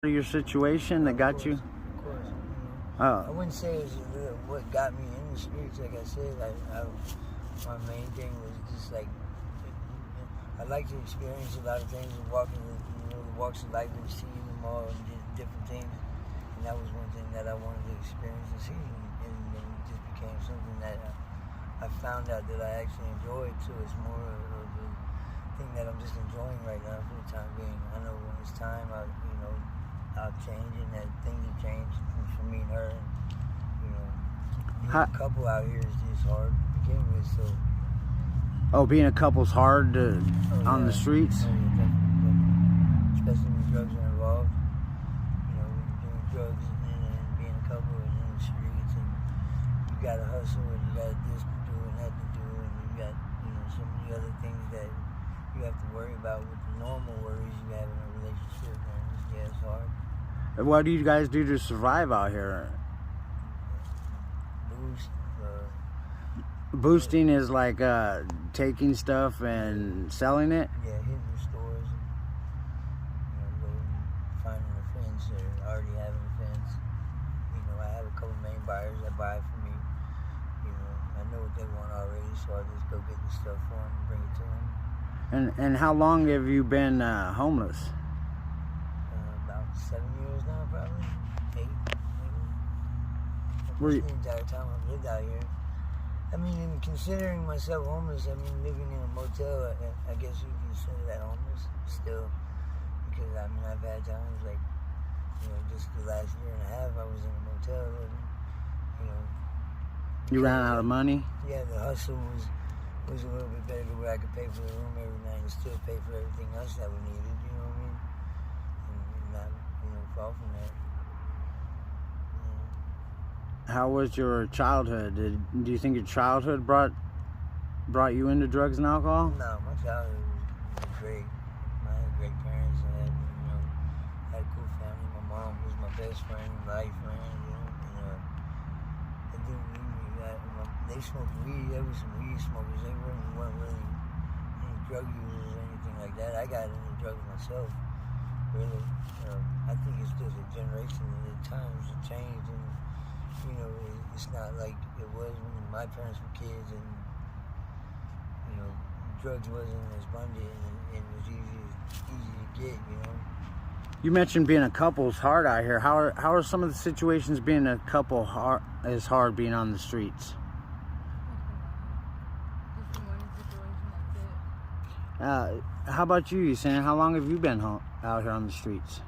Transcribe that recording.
Your situation that got you? Of course. Oh, I wouldn't say it was what got me in the streets. Like I said, my main thing was just like I like to experience a lot of things and walking the walks of life and seeing them all and different things. And that was one thing that I wanted to experience and see. And then it just became something that I found out that I actually enjoyed too. It's more of a thing that I'm just enjoying right now for the time being. I know when it's time, I'll change, and that things have changed for me and her. And, being a couple out here is hard to begin with. So. Being a couple's hard on the streets. Oh, yeah, definitely. Especially when drugs are involved. When you're doing drugs and being a couple and in the streets, and you gotta hustle and you got this to do and that to do, and you got so many other things that you have to worry about with the normal worries you have in a relationship. And it's hard. What do you guys do to survive out here? Boosting is like taking stuff and selling it? Yeah, hitting the stores and going and finding a fence or already having a fence. I have a couple main buyers that buy for me. I know what they want already, so I just go get the stuff for them and bring it to them. And how long have you been homeless? About 7 years now, probably. 8, maybe. The entire time I've lived out here. In considering myself homeless, living in a motel, I guess you can consider that homeless still. Because, I've had times like, just the last year and a half I was in a motel living, You ran out of money? Yeah, the hustle was a little bit better to where I could pay for the room every night and still pay for everything else that we needed, you know what I mean? And not, fall from that. How was your childhood? Do you think your childhood brought you into drugs and alcohol? No, my childhood was great. I had great parents. I had a cool family. My mom was my best friend, life friend. They didn't really. They smoked weed. There was some weed smokers. They weren't really any drug users or anything like that. I got into drugs myself. Really, I think it's just a generation. The times have changed and. It's not like it was when my parents were kids, and drugs wasn't as abundant and it was easy to get. You mentioned being a couple's hard out here. How are some of the situations being a couple is hard being on the streets? How about you, Sam? How long have you been out here on the streets?